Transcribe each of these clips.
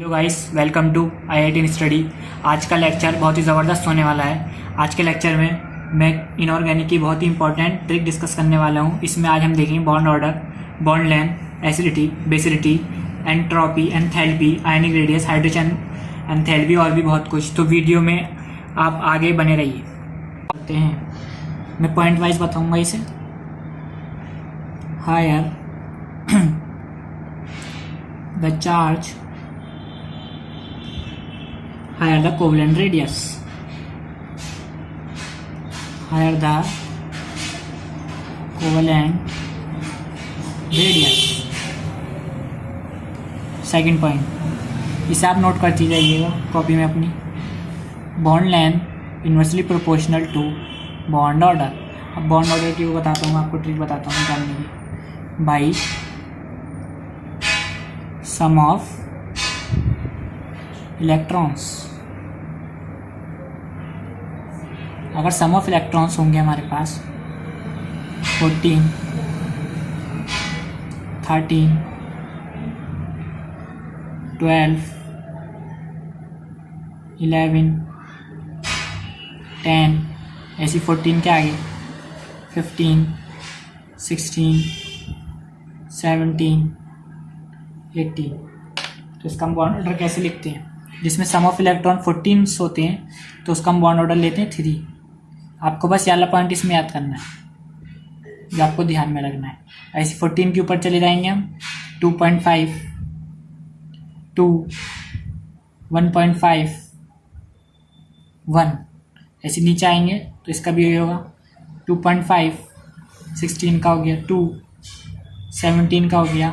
Hello guys, welcome to IIT study. आज का lecture बहुत ही ज़बरदस्त होने वाला है। आज के लेक्चर में मैं इनऑर्गेनिक की बहुत ही इंपॉर्टेंट ट्रिक डिस्कस करने वाला हूँ। इसमें आज हम देखेंगे bond order, bond length, acidity, basicity, entropy, enthalpy, ionic radius, hydrogen enthalpy और भी बहुत कुछ। तो वीडियो में आप आगे बने रहिए। आते हैं, मैं पॉइंट वाइज बताऊँगा इसे। Higher the charge, higher the covalent radius, higher the covalent radius। Second point, इसे आप नोट करती जाइएगा कॉपी में अपनी। Bond length inversely proportional to bond order. अब बॉन्ड ऑर्डर की वो बताता हूँ, आपको ट्रिक बताता हूँ जानने की। बाई सम ऑफ इलेक्ट्रॉन्स, अगर सम ऑफ इलेक्ट्रॉन्स होंगे हमारे पास 14, 13, 12, 11, 10, ऐसी 14 के आगे 15, 16, 17, 18। तो इसका हम बॉन्ड ऑर्डर कैसे लिखते हैं? जिसमें सम ऑफ इलेक्ट्रॉन 14 होते हैं तो उसका हम बॉन्ड ऑर्डर लेते हैं 3। आपको बस ये वाला पॉइंट इसमें याद करना है, जो आपको ध्यान में रखना है। ऐसे 14 के ऊपर चले जाएंगे हम 2.5, 2, 1.5, 1। ऐसे नीचे आएंगे तो इसका भी यही होगा 2.5, 16 का हो गया 2, 17 का हो गया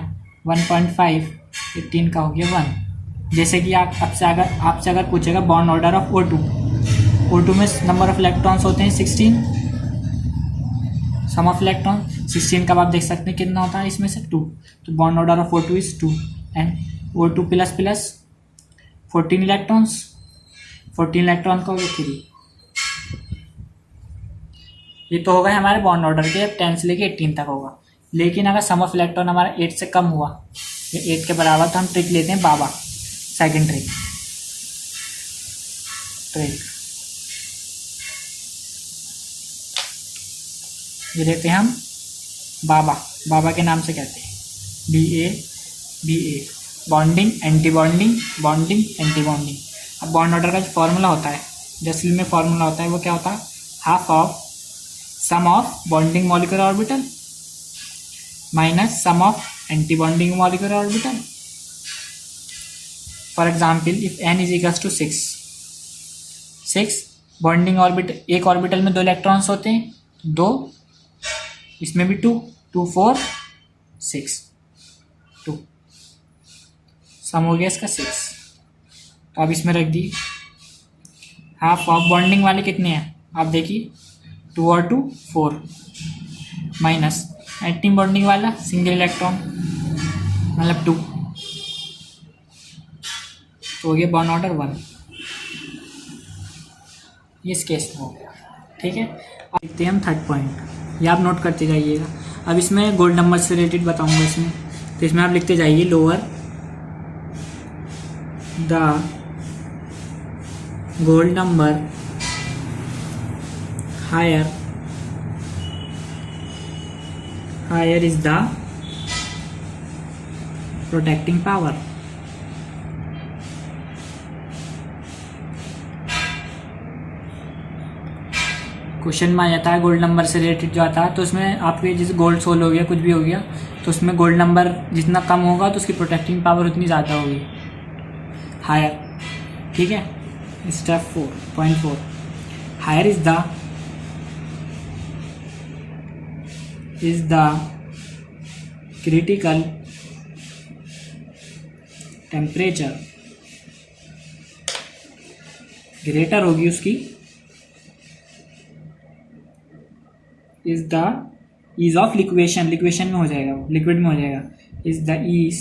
1.5, 18 का हो गया 1। जैसे कि आपसे अगर पूछेगा बॉन्ड ऑर्डर ऑफ O2 में नंबर ऑफ इलेक्ट्रॉन्स होते हैं 16, सम ऑफ इलेक्ट्रॉन 16 का आप देख सकते हैं कितना होता है इसमें से 2। तो bond order of O2 is 2 and O2 plus plus 14 electrons, 14 electron का हो गया 3। ये तो होगा हमारे बॉन्ड ऑर्डर के 10 से लेके 18 तक होगा। लेकिन अगर सम ऑफ इलेक्ट्रॉन हमारा 8 से कम हुआ या 8 के बराबर तो हम ट्रिक लेते हैं बाबा। सेकेंड ट्रिक ये लेते हैं हम बाबा के नाम से कहते हैं BA। Bonding anti bonding, bonding anti bonding. अब बॉन्ड ऑर्डर का जो फॉर्मूला होता है, जैसे में फॉर्मूला होता है वो क्या होता है? Half of sum of bonding molecular orbital minus sum of anti bonding molecular orbital. For example if n is equals to 6 bonding orbital, एक ऑर्बिटल में 2 इलेक्ट्रॉन्स होते हैं, 2, इसमें भी 2, 2, 4, 6, 2, सम हो गया इसका 6। तो अब इसमें रख दी। हाफ ऑफ बॉन्डिंग वाले कितने हैं आप देखिए, 2 और 2 4, माइनस एंटी बॉन्डिंग वाला सिंगल इलेक्ट्रॉन मतलब 2, तो हो गया बॉन्ड ऑर्डर 1। ये इस केस में हो गया, ठीक है। अब देखते हैं हम थर्ड पॉइंट, ये आप नोट करते जाइएगा। अब इसमें गोल्ड नंबर से रिलेटेड बताऊंगा इसमें, तो इसमें आप लिखते जाइए lower the gold number higher is the protecting power. Question में आ जाता है गोल्ड नंबर से रिलेटेड जो आता है, तो उसमें आपके जैसे गोल्ड सोल हो गया, कुछ भी हो गया, तो उसमें गोल्ड नंबर जितना कम होगा तो उसकी प्रोटेक्टिंग पावर उतनी ज़्यादा होगी, हायर, ठीक है। Step 4.4, higher is the critical temperature, greater होगी उसकी, is the ease of liquefaction, liquefaction में हो जाएगा, लिक्विड में हो जाएगा, is the ease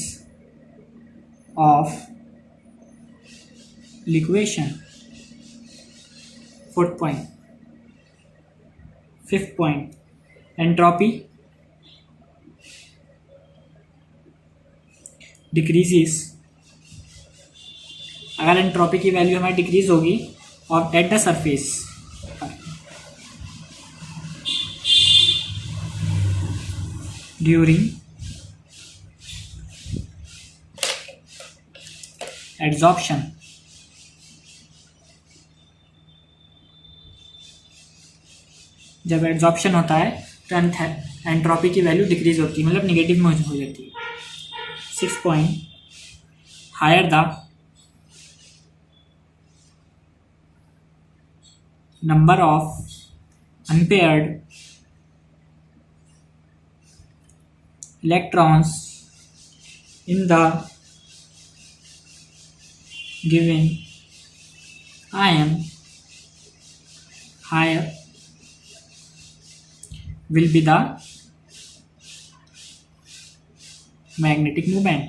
of liquefaction. Fourth point. Fifth point, entropy decreases अगर एंट्रोपी की वैल्यू हमारी डिक्रीज होगी और at the surface during adsorption, जब एड्सॉर्प्शन होता है तो एंट्रोपी की वैल्यू डिक्रीज होती है, मतलब निगेटिव में हो जाती है। 6 point higher the number of unpaired electrons in the given ion higher will be the magnetic moment.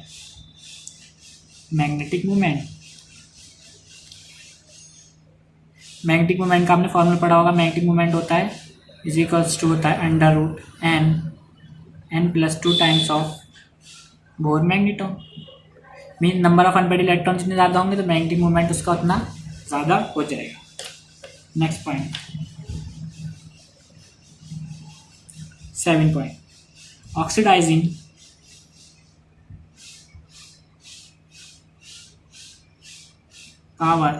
Magnetic moment का आपने फॉर्मूला पढ़ा होगा। मैग्नेटिक मोमेंट होता है इज इक्वल्स टू होता है under root n plus 2 times of Bohr magneton. Mean number of unpaired electron जितने ज़्यादा होंगे तो मैग्नेटिक मोमेंट उसका उतना ज़्यादा हो जाएगा। Next point 7 point oxidizing power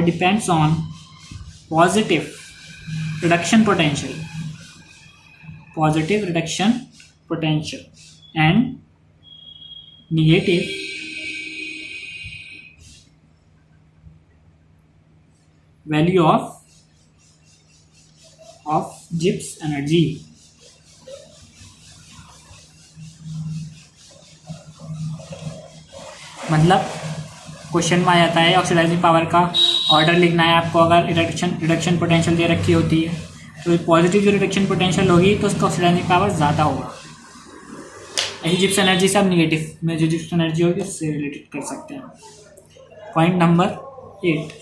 depends on positive reduction potential and negative value of Gibbs energy। मतलब क्वेश्चन में आ जाता है ऑक्सीडाइजिंग पावर का ऑर्डर लिखना है आपको। अगर रिडक्शन पोटेंशियल दे रखी होती है तो पॉजिटिव जो रिडक्शन पोटेंशियल होगी तो उसका ऑक्सीडाइजिंग पावर ज़्यादा होगा। ऐसी जिप्स एनर्जी से आप निगेटिव में जो जिप्स एनर्जी होगी उससे रिलेटेड कर सकते हैं। पॉइंट नंबर 8,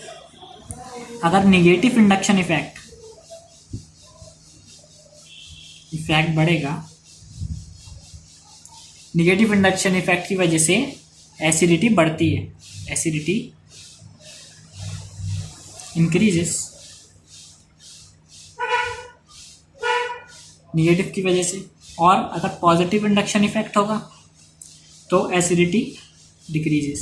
अगर निगेटिव इंडक्शन इफेक्ट बढ़ेगा, निगेटिव इंडक्शन इफेक्ट की वजह से एसिडिटी बढ़ती है, एसिडिटी इंक्रीजेस निगेटिव की वजह से। और अगर पॉजिटिव इंडक्शन इफेक्ट होगा तो एसिडिटी डिक्रीजेस।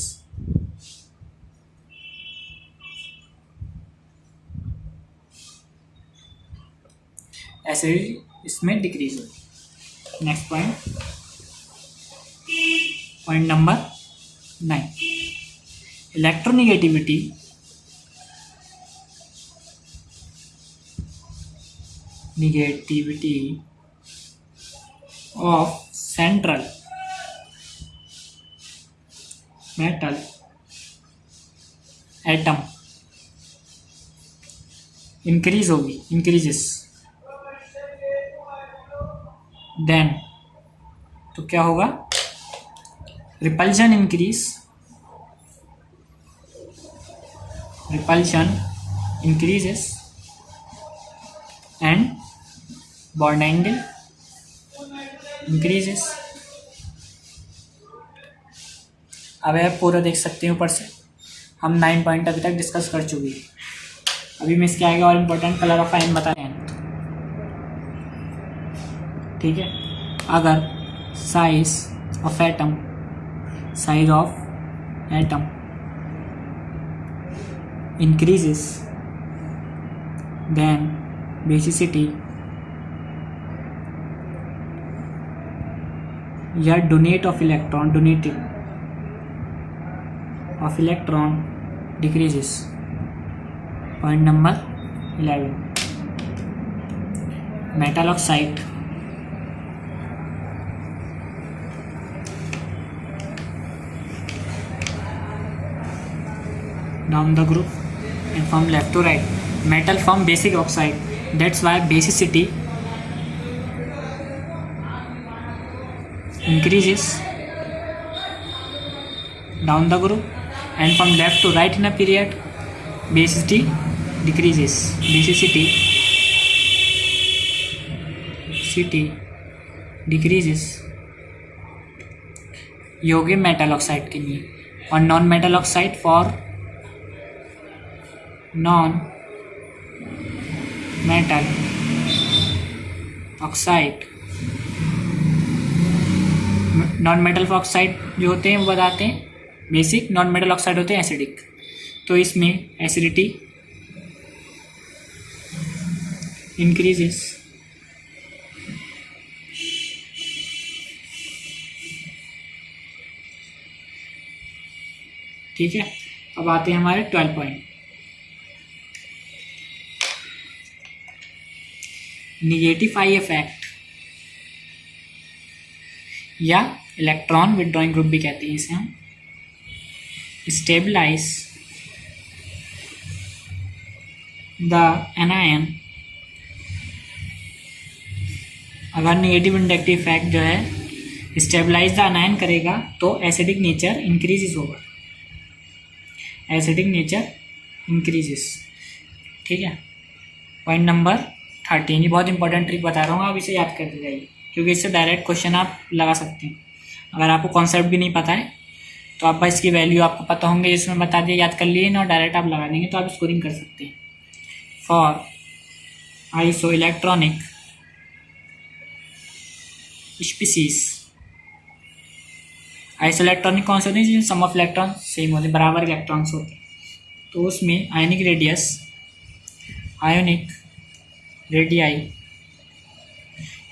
एसिडिटी इसमें डिक्रीज होगी। Next point number 9, electronegativity of central metal atom increases then तो क्या होगा, repulsion increases and bond angle increases। अब आप पूरा देख सकते हैं ऊपर से। हम 9 पॉइंट अभी तक डिस्कस कर चुके हैं। अभी मैं इसके आगे और इम्पोर्टेंट कलर ऑफ आयन बता रहे हैं। ठीक है, अगर size of atom increases then basicity या donating of electron decreases। point number 11, metal oxide down the group and from left to right, metal form basic oxide, that's why basicity increases down the group and from left to right in a period basicity decreases। basicity decreases ये हो गए metal oxide के लिए, और non metal oxide for non metal oxide. Non metal oxide जो होते हैं वो बताते हैं बेसिक, नॉन मेटल ऑक्साइड होते हैं एसिडिक। तो इसमें एसिडिटी इंक्रीजेस, ठीक है। अब आते हैं हमारे 12 पॉइंट। निगेटिव आई इफेक्ट या इलेक्ट्रॉन विड्रॉइंग ग्रुप भी कहते हैं इसे हम। स्टेबलाइज द एनायन, अगर निगेटिव इंडक्टिव इफेक्ट जो है स्टेबलाइज द एनायन करेगा तो एसिडिक नेचर इंक्रीजेस होगा, एसिडिक नेचर इंक्रीजेस, ठीक है। पॉइंट नंबर 13, ये बहुत इंपॉर्टेंट ट्रिक बता रहा हूँ, आप इसे याद करते जाइए क्योंकि इससे डायरेक्ट क्वेश्चन आप लगा सकते हैं। अगर आपको कॉन्सेप्ट भी नहीं पता है तो आप इसकी वैल्यू आपको पता होंगे, जिसमें बता दिए याद कर लिए ना, डायरेक्ट आप लगा देंगे तो आप स्कोरिंग कर सकते हैं। For iso electronic species, iso electronic कौन से होते हैं जिसमें सम ऑफ इलेक्ट्रॉन सेम होते हैं, बराबर इलेक्ट्रॉन्स होते हैं, तो उसमें ionic radius, ionic radii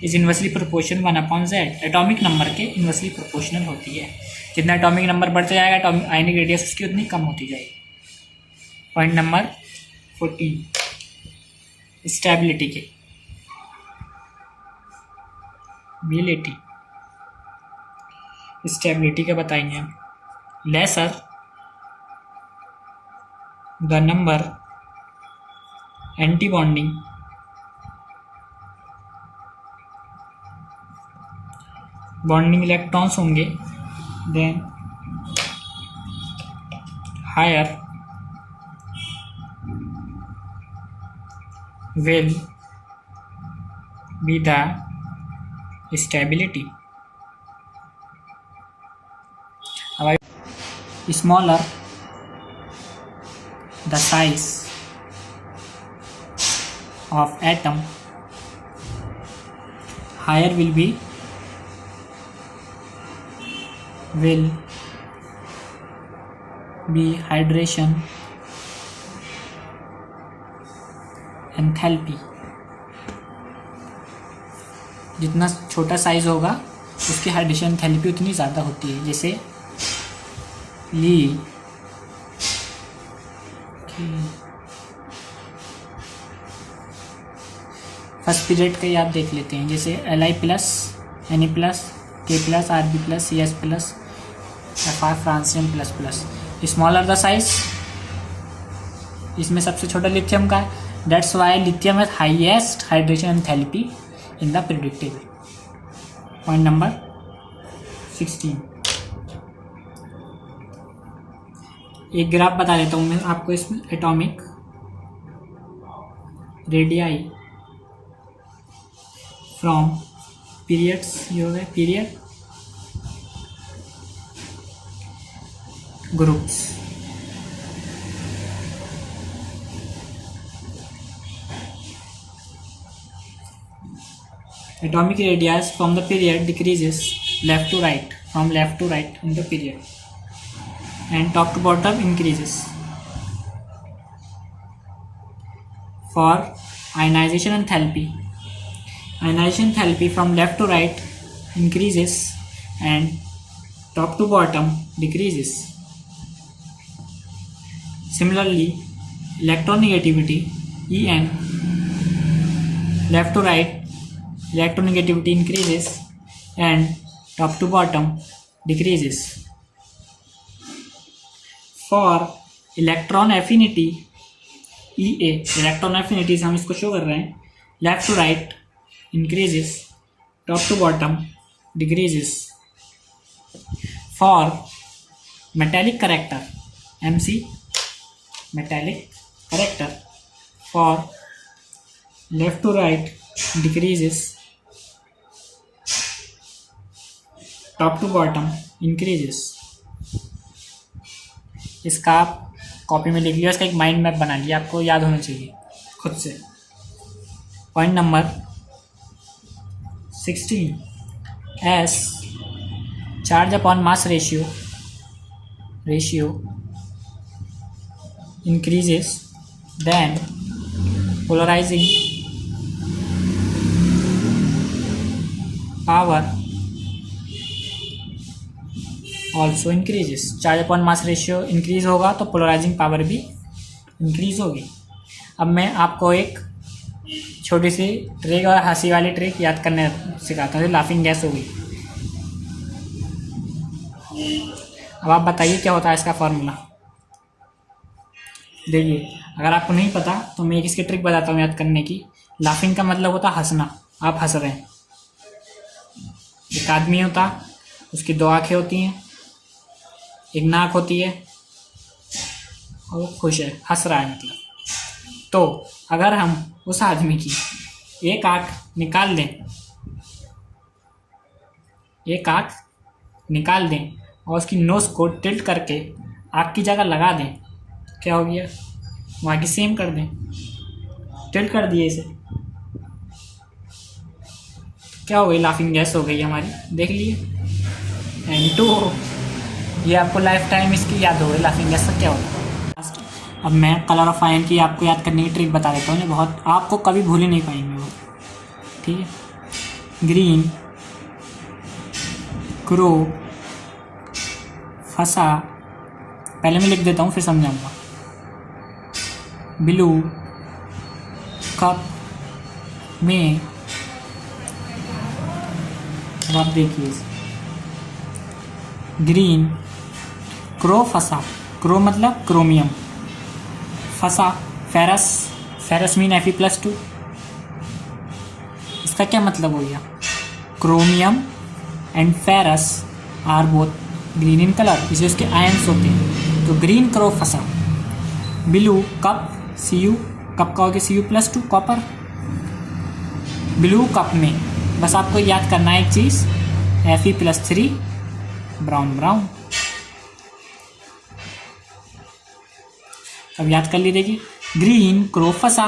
is inversely proportional 1/z, atomic number के इन्वर्सली प्रोपोर्शनल होती है। जितना एटॉमिक नंबर बढ़ता जाएगा आयनिक रेडियस उसकी उतनी कम होती जाएगी। पॉइंट नंबर 14, स्टेबिलिटी के बिलिटी, स्टेबिलिटी का बताएंगे हम। Lesser the number anti bonding bonding electrons होंगे, then higher will be the stability. Smaller the size of atom, higher will be hydration enthalpy। जितना छोटा साइज होगा उसकी हाइड्रेशन एंथैल्पी उतनी ज़्यादा होती है। जैसे ली फर्स्ट पीरियड का याद देख लेते हैं, जैसे Li plus Na plus K plus Rb plus Cs plus Fr francium plus plus. Smaller the size, इसमें सबसे छोटा लिथियम का है, that's why lithium has highest hydration enthalpy in the periodic table. Point number 16, एक graph बता देता हूँ मैं आपको इसमें। एटॉमिक रेडियाई फ्रॉम पीरियड्स, ये हो गए period groups. Atomic radius from the period decreases left to right, from left to right in the period, and top to bottom increases. For ionization enthalpy, ionization enthalpy from left to right increases and top to bottom decreases. Similarly, electronegativity En, left to right electronegativity increases and top to bottom decreases. For electron affinity EA, electron affinity हम इसको show कर रहे हैं, left to right increases, top to bottom decreases. For metallic character MC, metallic character, for left to right decreases, top to bottom increases. इसका आप copy में लिख लिया, इसका एक माइंड मैप बना लिया, आपको याद होना चाहिए खुद से। Point number 16, S charge upon mass ratio increases then polarizing power also increases। Charge upon mass ratio increase होगा तो पोलराइजिंग पावर भी इंक्रीज होगी। अब मैं आपको एक छोटी सी ट्रिक और हंसी वाली ट्रिक याद करने सिखाता हूँ। लाफिंग गैस हो गई। अब आप बताइए क्या होता है इसका फॉर्मूला। देखिए, अगर आपको नहीं पता तो मैं एक इसकी ट्रिक बताता हूँ याद करने की। लाफिंग का मतलब होता है हंसना, आप हंस रहे हैं। एक आदमी होता, उसकी 2 आँखें होती हैं, एक नाक होती है और वो खुश है, हंस रहा है मतलब। तो अगर हम उस आदमी की एक आँख निकाल दें और उसकी नोज को टिल्ट करके आँख की जगह लगा दें, क्या हो गया? वहाँ की सेम कर दें, टिल्ट कर दिए इसे, क्या हो गई? लाफिंग गैस हो गई हमारी। देख लिए N2। ये आपको लाइफ टाइम इसकी याद हो गई लाफिंग गैस का क्या होता है। अब मैं कलर ऑफ आयन की आपको याद करने की ट्रिक बता देता हूँ, जो बहुत आपको कभी भूल ही नहीं पाएंगे वो। ठीक है, ग्रीन, क्रो, फसा, पहले मैं लिख देता हूँ फिर समझाऊंगा। ब्लू, कप में, अब आप देखिए, ग्रीन, क्रो, फसा। क्रो मतलब क्रोमियम, फसा फेरस, फेरस मीन Fe+2। इसका क्या मतलब हो गया? Chromium and ferrous are both green in colour, इसे उसके आयंस होते हैं। तो ग्रीन, क्रो, फसा। ब्लू, कप, Cu, कप का हो गया Cu+2 कॉपर। ब्लू कप में बस आपको याद करना है एक चीज़, Fe+3 ब्राउन। अब याद कर लीजिए कि ग्रीन, क्रो, फसा,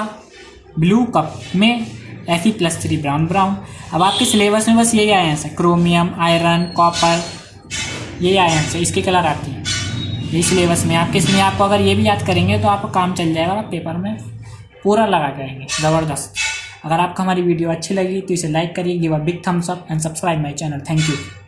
ब्लू कप में Fe+3 ब्राउन। अब आपके सिलेबस में बस यही आयंस है, क्रोमियम, आयरन, कॉपर, यही आयंस है, इसके कलर आती है यही सिलेबस में आपके। इसमें आपको अगर ये भी याद करेंगे तो आपका काम चल जाएगा, आप पेपर में पूरा लगा के आएंगे ज़बरदस्त। अगर आपको हमारी वीडियो अच्छी लगी तो इसे लाइक करिए, give a big thumbs up and subscribe my channel. Thank you.